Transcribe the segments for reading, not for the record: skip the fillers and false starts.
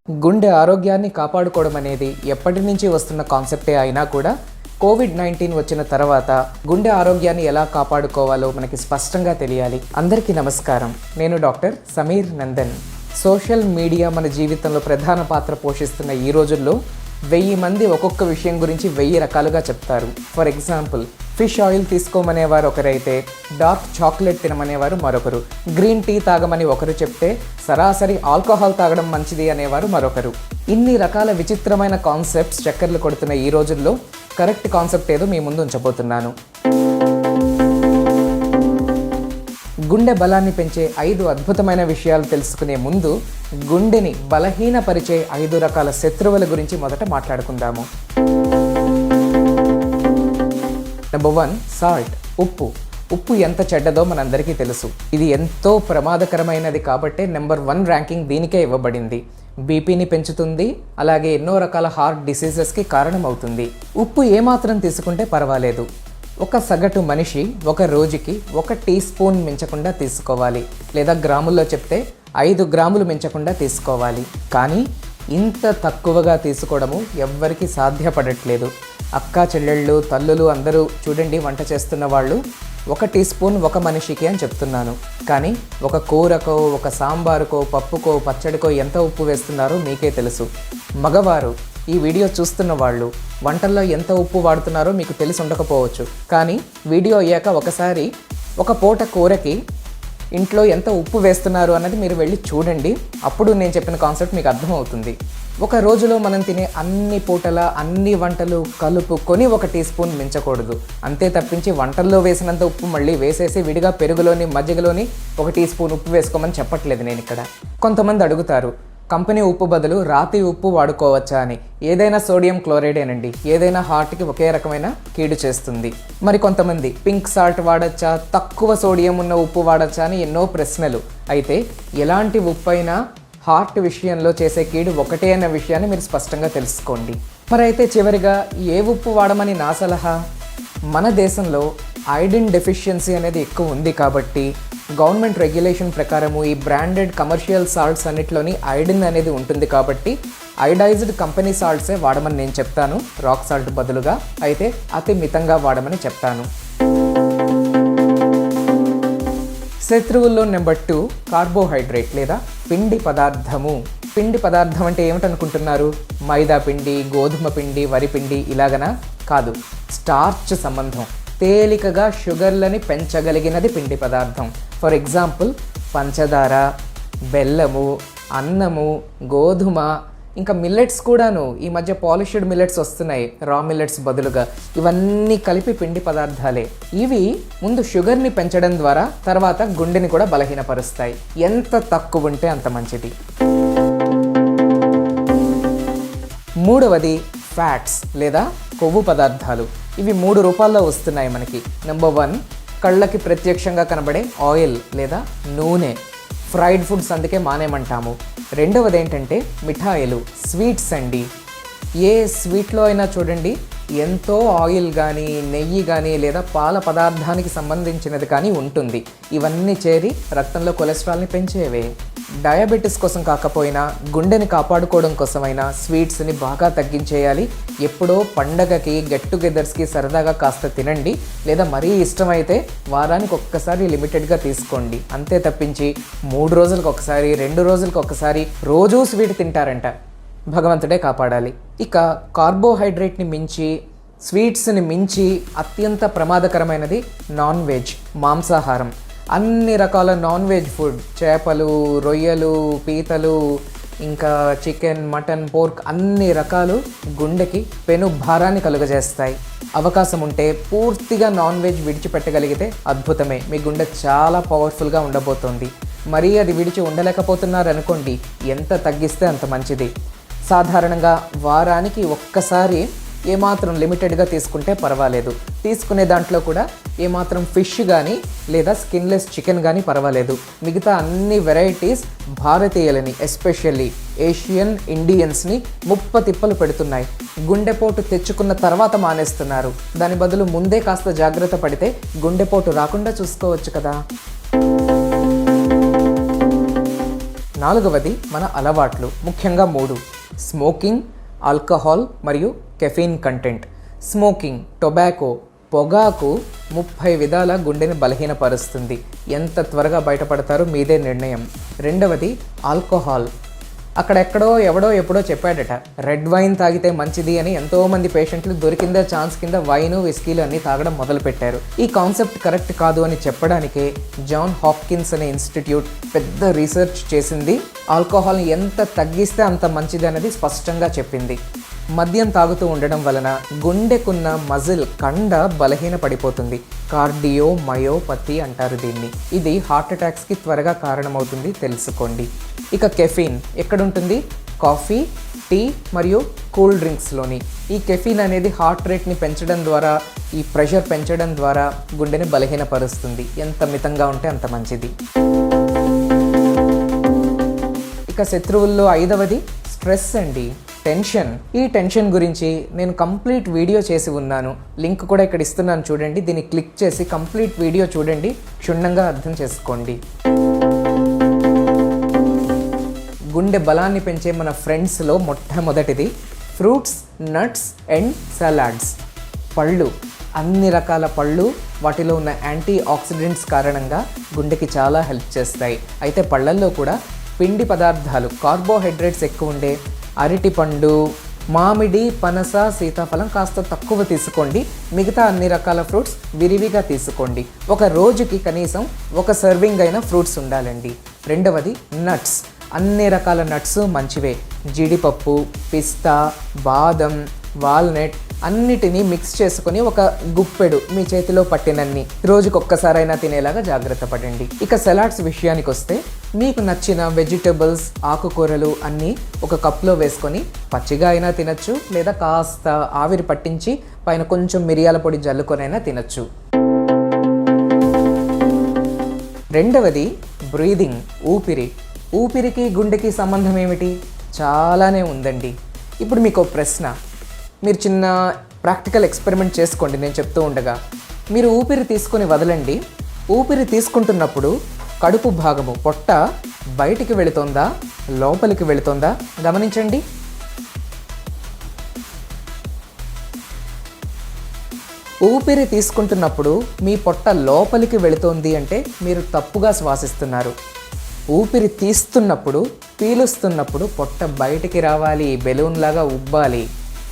గుండె ఆరోగ్యాన్ని కాపాడుకోవడం అనేది ఎప్పటి నుంచి వస్తున్న కాన్సెప్టే అయినా కూడా కోవిడ్-19 వచ్చిన తర్వాత గుండె ఆరోగ్యాన్ని ఎలా కాపాడుకోవాలో మనకి స్పష్టంగా తెలియాలి. అందరికీ నమస్కారం. నేను doctor Sameer Nandan. Social media మన జీవితంలో ప్రధాన పాత్ర పోషిస్తున్న ఈ రోజుల్లో 1000 మంది ఒక్కొక్క విషయం గురించి 1000 రకాలుగా చెప్తారు. ఫర్ ఎగ్జాంపుల్, ఫిష్ ఆయిల్ తీసుకోమనేవారు ఒకరైతే, డార్క్ చాక్లెట్ తినమనేవారు మరొకరు, గ్రీన్ టీ తాగమని ఒకరు చెప్తే సరాసరి ఆల్కహాల్ తాగడం మంచిది అనేవారు మరొకరు. ఇన్ని రకాల విచిత్రమైన కాన్సెప్ట్స్ చక్కర్లు కొడుతున్న ఈ రోజుల్లో కరెక్ట్ కాన్సెప్ట్ ఏదో మీ ముందు ఉంచబోతున్నాను. గుండె బలాన్ని పెంచే 5 అద్భుతమైన విషయాలు తెలుసుకునే ముందు గుండెని బలహీనపరిచే 5 రకాల శత్రువుల గురించి మొదట మాట్లాడుకుందాము. Number 1, salt. ఉప్పు ఎంత చెడ్డదో మనందరికీ తెలుసు. ఇది ఎంతో ప్రమాదకరమైనది కాబట్టే నెంబర్ 1 ర్యాంకింగ్ దీనికే ఇవ్వబడింది. బీపీని పెంచుతుంది, అలాగే ఎన్నో రకాల హార్ట్ డిసీజెస్కి కారణమవుతుంది. ఉప్పు ఏమాత్రం తీసుకుంటే పర్వాలేదు. ఒక సగటు మనిషి ఒక రోజుకి 1 టీ స్పూన్ మించకుండా తీసుకోవాలి, లేదా గ్రాముల్లో చెప్తే 5 గ్రాములు మించకుండా తీసుకోవాలి. కానీ ఇంత తక్కువగా తీసుకోవడము ఎవ్వరికీ సాధ్యపడట్లేదు. అక్కా చెల్లెళ్ళు, తల్లులు అందరూ చూడండి, వంట చేస్తున్న వాళ్ళు 1 టీ స్పూన్ ఒక మనిషికి అని చెప్తున్నాను. కానీ ఒక కూరకో, ఒక సాంబారుకో, పప్పుకో, పచ్చడికో ఎంత ఉప్పు వేస్తున్నారో మీకే తెలుసు. మగవారు, ఈ వీడియో చూస్తున్న వాళ్ళు వంటల్లో ఎంత ఉప్పు వాడుతున్నారో మీకు తెలిసి ఉండకపోవచ్చు. కానీ వీడియో అయ్యాక ఒకసారి ఒక పూట కూరకి ఇంట్లో ఎంత ఉప్పు వేస్తున్నారు అన్నది మీరు వెళ్ళి చూడండి. అప్పుడు నేను చెప్పిన కాన్సెప్ట్ మీకు అర్థమవుతుంది. ఒక రోజులో మనం తినే అన్ని పూటల అన్ని వంటలు కలుపుకొని 1 టీ స్పూన్ మించకూడదు. అంతే తప్పించి వంటల్లో వేసినంత ఉప్పు మళ్ళీ వేసేసి విడిగా పెరుగులోని మజ్జిగలోని 1 టీ స్పూన్ ఉప్పు వేసుకోమని చెప్పట్లేదు నేను ఇక్కడ. కొంతమంది అడుగుతారు, కంపెనీ ఉప్పు బదులు రాతి ఉప్పు వాడుకోవచ్చా అని. ఏదైనా సోడియం క్లోరైడేనండి, ఏదైనా హార్ట్కి ఒకే రకమైన కీడు చేస్తుంది. మరి కొంతమంది పింక్ సాల్ట్ వాడచ్చా, తక్కువ సోడియం ఉన్న ఉప్పు వాడచ్చా అని ఎన్నో ప్రశ్నలు. అయితే ఎలాంటి ఉప్పు అయినా హార్ట్ విషయంలో చేసే కీడు ఒకటే అన్న విషయాన్ని మీరు స్పష్టంగా తెలుసుకోండి. మరి అయితే చివరిగా ఏ ఉప్పు వాడమని నా సలహా? మన దేశంలో ఐరన్ డెఫిషియన్సీ అనేది ఎక్కువ ఉంది కాబట్టి గవర్నమెంట్ రెగ్యులేషన్ ప్రకారము ఈ బ్రాండెడ్ కమర్షియల్ సాల్ట్స్ అన్నిట్లోని ఐరన్ అనేది ఉంటుంది కాబట్టి ఐడైజ్డ్ కంపెనీ సాల్ట్సే వాడమని నేను చెప్తాను, రాక్ సాల్ట్ బదులుగా. అయితే అతి మితంగా వాడమని చెప్తాను. శత్రువుల్లో నెంబర్ 2, కార్బోహైడ్రేట్ లేదా పిండి పదార్థము. పిండి పదార్థం అంటే ఏమిటనుకుంటున్నారు? మైదా పిండి, గోధుమ పిండి, వరి పిండి ఇలాగనా? కాదు, స్టార్చ్ సంబంధం. తేలికగా షుగర్లని పెంచగలిగినది పిండి పదార్థం. ఫర్ ఎగ్జాంపుల్, పంచదార, బెల్లము, అన్నము, గోధుమ, ఇంకా మిల్లెట్స్ కూడాను. ఈ మధ్య పాలిష్డ్ మిల్లెట్స్ వస్తున్నాయి రా మిల్లెట్స్ బదులుగా. ఇవన్నీ కలిపి పిండి పదార్థాలే. ఇవి ముందు షుగర్ని పెంచడం ద్వారా తర్వాత గుండెని కూడా బలహీనపరుస్తాయి. ఎంత తక్కువ ఉంటే అంత మంచిది. 3వది ఫ్యాట్స్ లేదా కొవ్వు పదార్థాలు. ఇవి 3 రూపాల్లో వస్తున్నాయి మనకి. నెంబర్ 1, కళ్ళకి ప్రత్యక్షంగా కనబడే ఆయిల్ లేదా నూనె, ఫ్రైడ్ ఫుడ్స్, అందుకే మానేమంటాము. 2వది ఏంటంటే మిఠాయిలు, స్వీట్స్ అండి. ఏ స్వీట్లో అయినా చూడండి ఎంతో ఆయిల్ కానీ, నెయ్యి కానీ, లేదా పాల పదార్థానికి సంబంధించినది కానీ ఉంటుంది. ఇవన్నీ చేరి రక్తంలో కొలెస్ట్రాల్ని పెంచేవే. డయాబెటీస్ కోసం కాకపోయినా గుండెని కాపాడుకోవడం కోసమైనా స్వీట్స్ని బాగా తగ్గించేయాలి. ఎప్పుడో పండగకి, గెట్ టుగెదర్స్కి సరదాగా కాస్త తినండి, లేదా మరీ ఇష్టమైతే వారానికి ఒక్కసారి లిమిటెడ్గా తీసుకోండి. అంతే తప్పించి 3 రోజులకు ఒకసారి, 2 రోజులకు ఒకసారి రోజూ స్వీట్ తింటారంట. భగవంతుడే కాపాడాలి. ఇక కార్బోహైడ్రేట్ని మించి, స్వీట్స్ని మించి అత్యంత ప్రమాదకరమైనది నాన్ వెజ్, మాంసాహారం. అన్ని రకాల నాన్ వెజ్ ఫుడ్, చేపలు, రొయ్యలు, పీతలు, ఇంకా చికెన్, మటన్, పోర్క్ అన్ని రకాలు గుండెకి పెను భారాన్ని కలుగజేస్తాయి. అవకాశం ఉంటే పూర్తిగా నాన్ వెజ్ విడిచిపెట్టగలిగితే అద్భుతమే. మీ గుండె చాలా పవర్ఫుల్గా ఉండబోతోంది. మరీ అది విడిచి ఉండలేకపోతున్నారనుకోండి, ఎంత తగ్గిస్తే అంత మంచిది. సాధారణంగా వారానికి ఒక్కసారి ఏమాత్రం లిమిటెడ్గా తీసుకుంటే పర్వాలేదు. తీసుకునే దాంట్లో కూడా ఏమాత్రం ఫిష్ కానీ లేదా స్కిన్లెస్ చికెన్ కానీ పర్వాలేదు. మిగతా అన్ని వెరైటీస్ భారతీయులని, ఎస్పెషల్లీ ఏషియన్ ఇండియన్స్ని ముప్పతిప్పలు పెడుతున్నాయి. గుండెపోటు తెచ్చుకున్న తర్వాత మానేస్తున్నారు. దాని బదులు ముందే కాస్త జాగ్రత్త పడితే గుండెపోటు రాకుండా చూసుకోవచ్చు కదా. నాలుగవది మన అలవాట్లు, ముఖ్యంగా 3: స్మోకింగ్, ఆల్కహాల్ మరియు కెఫీన్ కంటెంట్. స్మోకింగ్, టొబాకో, పొగాకు 30 విధాల గుండెని బలహీనపరుస్తుంది. ఎంత త్వరగా బయటపడతారో మీదే నిర్ణయం. రెండవది ఆల్కహాల్. అక్కడెక్కడో ఎవడో ఎప్పుడో చెప్పాడట రెడ్ వైన్ తాగితే మంచిది అని. ఎంతోమంది పేషెంట్లు దొరికిందే ఛాన్స్ కింద వైను, విస్కీలు అన్నీ తాగడం మొదలుపెట్టారు. ఈ కాన్సెప్ట్ కరెక్ట్ కాదు అని చెప్పడానికే జాన్ హాప్కిన్స్ అనే ఇన్స్టిట్యూట్ పెద్ద రీసెర్చ్ చేసింది. ఆల్కహాల్ని ఎంత తగ్గిస్తే అంత మంచిది అనేది స్పష్టంగా చెప్పింది. మద్యం తాగుతూ ఉండడం వలన గుండెకున్న మజిల్ కండ బలహీన పడిపోతుంది. కార్డియోమయోపతి అంటారు దీన్ని. ఇది హార్ట్ అటాక్స్కి త్వరగా కారణమవుతుంది, తెలుసుకోండి. ఇక కెఫీన్ ఎక్కడుంటుంది? కాఫీ, టీ మరియు కూల్ డ్రింక్స్లోని. ఈ కెఫీన్ అనేది హార్ట్ రేట్ని పెంచడం ద్వారా, ఈ ప్రెషర్ పెంచడం ద్వారా గుండెని బలహీనపరుస్తుంది. ఎంత మితంగా ఉంటే అంత మంచిది. ఇక శత్రువుల్లో 5వది స్ట్రెస్ అండి, టెన్షన్. ఈ టెన్షన్ గురించి నేను కంప్లీట్ వీడియో చేసి ఉన్నాను. లింక్ కూడా ఇక్కడ ఇస్తున్నాను చూడండి. దీన్ని క్లిక్ చేసి కంప్లీట్ వీడియో చూడండి, క్షుణ్ణంగా అర్థం చేసుకోండి. గుండె బలాన్ని పెంచే మన ఫ్రెండ్స్లో మొట్టమొదటిది ఫ్రూట్స్, నట్స్ అండ్ సలాడ్స్. పళ్ళు, అన్ని రకాల పళ్ళు, వాటిలో ఉన్న యాంటీ ఆక్సిడెంట్స్ కారణంగా గుండెకి చాలా హెల్ప్ చేస్తాయి. అయితే పళ్ళల్లో కూడా పిండి పదార్థాలు, కార్బోహైడ్రేట్స్ ఎక్కువ ఉండే అరటిపండు, మామిడి, పనస, సీతాఫలం కాస్త తక్కువ తీసుకోండి. మిగతా అన్ని రకాల ఫ్రూట్స్ విరివిగా తీసుకోండి. ఒక రోజుకి కనీసం 1 సర్వింగ్ అయిన ఫ్రూట్స్ ఉండాలండి. రెండవది నట్స్. అన్ని రకాల నట్స్ మంచివే. జీడిపప్పు, పిస్తా, బాదం, వాల్నట్ అన్నిటినీ మిక్స్ చేసుకొని ఒక గుప్పెడు మీ చేతిలో పట్టినన్ని రోజుకి ఒక్కసారైనా తినేలాగా జాగ్రత్త పడండి. ఇక సలాడ్స్ విషయానికి వస్తే మీకు నచ్చిన వెజిటబుల్స్, ఆకుకూరలు అన్నీ ఒక కప్లో వేసుకొని పచ్చిగా అయినా తినచ్చు, లేదా కాస్త ఆవిరి పట్టించి పైన కొంచెం మిరియాల పొడి జల్లుకొనైనా తినచ్చు. రెండవది బ్రీదింగ్, ఊపిరి. ఊపిరికి గుండెకి సంబంధం ఏమిటి? చాలానే ఉందండి. ఇప్పుడు మీకు ఒక ప్రశ్న, మీరు చిన్న ప్రాక్టికల్ ఎక్స్పెరిమెంట్ చేసుకోండి నేను చెప్తూ ఉండగా. మీరు ఊపిరి తీసుకొని వదలండి. ఊపిరి తీసుకుంటున్నప్పుడు కడుపు భాగము, పొట్ట బయటికి వెళుతోందా, లోపలికి వెళుతోందా గమనించండి. ఊపిరి తీసుకుంటున్నప్పుడు మీ పొట్ట లోపలికి వెళుతోంది అంటే మీరు తప్పుగా శ్వాసిస్తున్నారు. ఊపిరి తీస్తున్నప్పుడు, పీలుస్తున్నప్పుడు పొట్ట బయటికి రావాలి, బెలూన్ లాగా ఉబ్బాలి.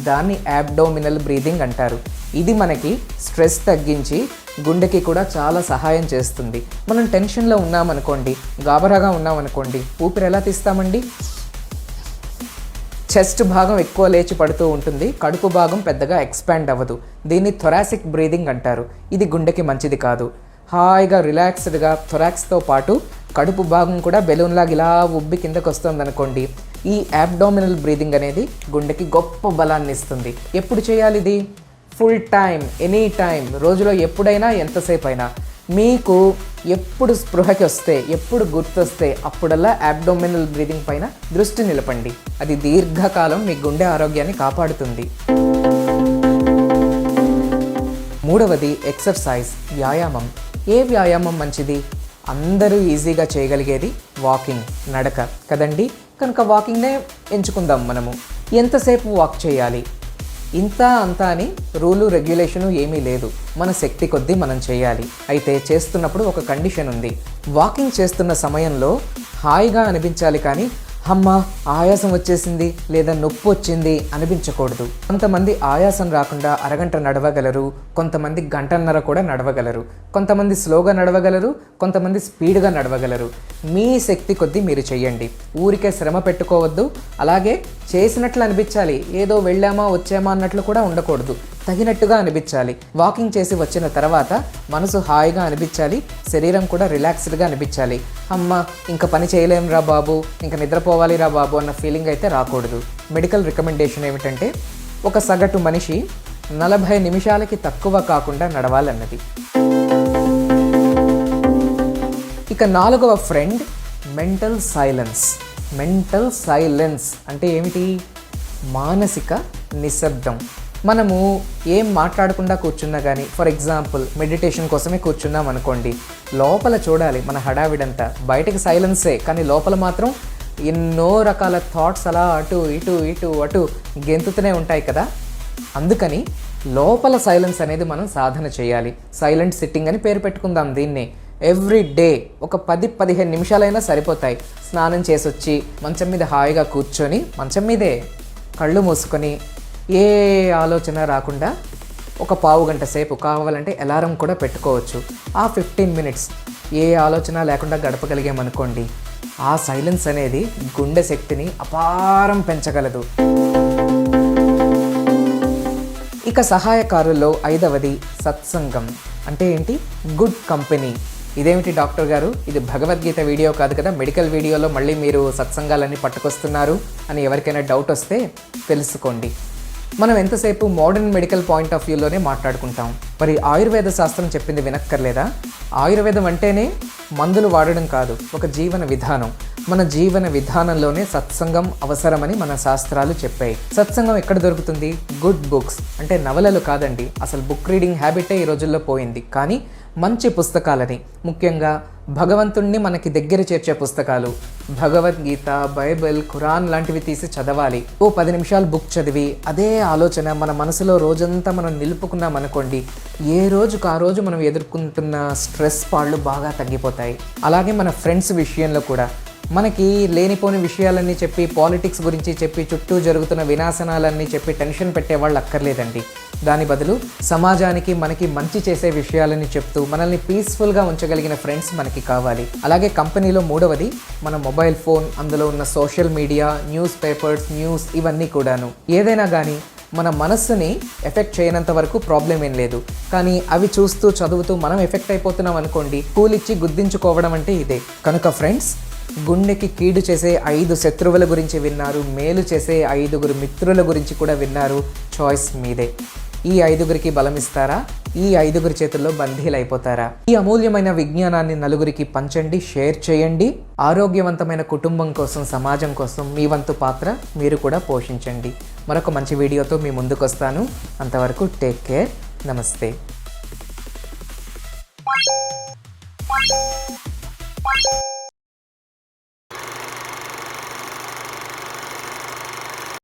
దాన్ని అబ్డోమినల్ బ్రీదింగ్ అంటారు. ఇది మనకి స్ట్రెస్ తగ్గించి గుండెకి కూడా చాలా సహాయం చేస్తుంది. మనం టెన్షన్లో ఉన్నామనుకోండి, గాబరాగా ఉన్నామనుకోండి, ఊపిరి ఎలా తీస్తామండి? చెస్ట్ భాగం ఎక్కువ లేచి పడుతూ ఉంటుంది, కడుపు భాగం పెద్దగా ఎక్స్పాండ్ అవ్వదు. దీన్ని థొరాసిక్ బ్రీదింగ్ అంటారు. ఇది గుండెకి మంచిది కాదు. హాయిగా రిలాక్స్డ్గా థొరాక్స్తో పాటు కడుపు భాగం కూడా బెలూన్ లాగా ఇలా ఉబ్బి కిందకు వస్తుంది అనుకోండి. ఈ అబ్డోమినల్ బ్రీదింగ్ అనేది గుండెకి గొప్ప బలాన్ని ఇస్తుంది. ఎప్పుడు చేయాలి ఇది? ఫుల్ టైం, ఎనీ టైం, రోజులో ఎప్పుడైనా, ఎంతసేపు అయినా. మీకు ఎప్పుడు స్పృహకి వస్తే, ఎప్పుడు గుర్తొస్తే అప్పుడల్లా అబ్డోమినల్ బ్రీదింగ్ పైన దృష్టి నిలపండి. అది దీర్ఘకాలం మీ గుండె ఆరోగ్యాన్ని కాపాడుతుంది. మూడవది ఎక్సర్సైజ్, వ్యాయామం. ఏ వ్యాయామం మంచిది? అందరూ ఈజీగా చేయగలిగేది వాకింగ్, నడక కదండి. కనుక వాకింగ్నే ఎంచుకుందాం మనము. ఎంతసేపు వాక్ చేయాలి? ఇంత అంతా అని రూలు, రెగ్యులేషను ఏమీ లేదు. మన శక్తి కొద్దీ మనం చేయాలి. అయితే చేస్తున్నప్పుడు ఒక కండిషన్ ఉంది. వాకింగ్ చేస్తున్న సమయంలో హాయిగా అనిపించాలి, కానీ అమ్మ ఆయాసం వచ్చేసింది లేదా నొప్పి వచ్చింది అనిపించకూడదు. కొంతమంది ఆయాసం రాకుండా అరగంట నడవగలరు, కొంతమంది గంటన్నర కూడా నడవగలరు, కొంతమంది స్లోగా నడవగలరు, కొంతమంది స్పీడ్గా నడవగలరు. మీ శక్తి కొద్దీ మీరు చెయ్యండి. ఊరికే శ్రమ పెట్టుకోవద్దు. అలాగే చేసినట్లు అనిపించాలి, ఏదో వెళ్ళామా వచ్చామా అన్నట్లు కూడా ఉండకూడదు. తగినట్టుగా అనిపించాలి. వాకింగ్ చేసి వచ్చిన తర్వాత మనసు హాయిగా అనిపించాలి, శరీరం కూడా రిలాక్స్డ్గా అనిపించాలి. అమ్మ ఇంకా పని చేయలేం రా బాబు, ఇంకా నిద్రపోవాలి రా బాబు అన్న ఫీలింగ్ అయితే రాకూడదు. మెడికల్ రికమెండేషన్ ఏమిటంటే ఒక సగటు మనిషి 40 నిమిషాలకి తక్కువ కాకుండా నడవాలన్నది. ఇక 4వ friend mental silence. Mental silence అంటే ఏమిటి? మానసిక నిశ్శబ్దం. మనము ఏం మాట్లాడకుండా కూర్చున్నా కానీ, ఫర్ ఎగ్జాంపుల్ మెడిటేషన్ కోసమే కూర్చున్నాం అనుకోండి, లోపల చూడాలి మన హడావిడంతా. బయటకి సైలెన్సే, కానీ లోపల మాత్రం ఎన్నో రకాల థాట్స్ అలా అటు ఇటు ఇటు అటు గెంతుతూనే ఉంటాయి కదా. అందుకని లోపల సైలెన్స్ అనేది మనం సాధన చేయాలి. సైలెంట్ సిట్టింగ్ అని పేరు పెట్టుకుందాం దీన్ని. ఎవ్రీ డే ఒక 10-15 నిమిషాలైనా సరిపోతాయి. స్నానం చేసి వచ్చి మంచం మీద హాయిగా కూర్చొని మంచం మీదే కళ్ళు మూసుకొని ఏ ఆలోచన రాకుండా ఒక పావు గంట సేపు, కావాలంటే అలారం కూడా పెట్టుకోవచ్చు, ఆ 15 మినిట్స్ ఏ ఆలోచన లేకుండా గడపగలిగామనుకోండి, ఆ సైలెన్స్ అనేది గుండె శక్తిని అపారం పెంచగలదు. ఇక సహాయకారుల్లో 5వది సత్సంగం. అంటే ఏంటి? Good company. ఇదేమిటి డాక్టర్ గారు, ఇది భగవద్గీత వీడియో కాదు కదా, మెడికల్ వీడియోలో మళ్ళీ మీరు సత్సంగాలన్నీ పట్టుకొస్తున్నారు అని ఎవరికైనా డౌట్ వస్తే తెలుసుకోండి. మనం ఎంతసేపు మోడర్న్ మెడికల్ పాయింట్ ఆఫ్ వ్యూలోనే మాట్లాడుకుంటాం. మరి ఆయుర్వేద శాస్త్రం చెప్పింది వినక్కర్లేదా? ఆయుర్వేదం అంటేనే మందులు వాడడం కాదు, ఒక జీవన విధానం. మన జీవన విధానంలోనే సత్సంగం అవసరమని మన శాస్త్రాలు చెప్పాయి. సత్సంగం ఎక్కడ దొరుకుతుంది? Good books. అంటే నవలలు కాదండి, అసలు బుక్ రీడింగ్ హ్యాబిటే ఈ రోజుల్లో పోయింది. కానీ మంచి పుస్తకాలని, ముఖ్యంగా భగవంతుణ్ణి మనకి దగ్గర చేర్చే పుస్తకాలు, భగవద్గీత, బైబిల్, ఖురాన్ లాంటివి తీసి చదవాలి. ఓ 10 నిమిషాలు బుక్ చదివి అదే ఆలోచన మన మనసులో రోజంతా మనం నిలుపుకున్నాం అనుకోండి, ఏ రోజుకు ఆ రోజు మనం ఎదుర్కొంటున్న స్ట్రెస్ పాళ్ళు బాగా తగ్గిపోతాయి. అలాగే మన ఫ్రెండ్స్ విషయంలో కూడా మనకి లేనిపోని విషయాలన్నీ చెప్పి, పాలిటిక్స్ గురించి చెప్పి, చుట్టూ జరుగుతున్న వినాశనాలన్నీ చెప్పి టెన్షన్ పెట్టేవాళ్ళు అక్కర్లేదండి. దాని బదులు సమాజానికి మనకి మంచి చేసే విషయాలని చెప్తూ మనల్ని పీస్ఫుల్గా ఉంచగలిగిన ఫ్రెండ్స్ మనకి కావాలి. అలాగే కంపెనీలో 3వది మన మొబైల్ ఫోన్, అందులో ఉన్న social media, news papers, news, ఇవన్నీ కూడాను. ఏదైనా కానీ మన మనస్సుని ఎఫెక్ట్ చేయనంత వరకు ప్రాబ్లం ఏం లేదు. కానీ అవి చూస్తూ చదువుతూ మనం ఎఫెక్ట్ అయిపోతున్నాం అనుకోండి, కూలిచ్చి గుద్దించుకోవడం అంటే ఇదే. కనుక ఫ్రెండ్స్, గుండెకి కీడు చేసే 5 శత్రువుల గురించి విన్నారు, మేలు చేసే 5 మిత్రుల గురించి కూడా విన్నారు. చాయిస్ మీదే. ఈ 5 బలమిస్తారా? ఈ 5 చేతుల్లో బందీలైపోతారా? ఈ అమూల్యమైన విజ్ఞానాన్ని నలుగురికి పంచండి, షేర్ చేయండి. ఆరోగ్యవంతమైన కుటుంబం కోసం, సమాజం కోసం మీ వంతు పాత్ర మీరు కూడా పోషించండి. మరొక మంచి వీడియోతో మీ ముందుకు వస్తాను. అంతవరకు టేక్ కేర్. నమస్తే.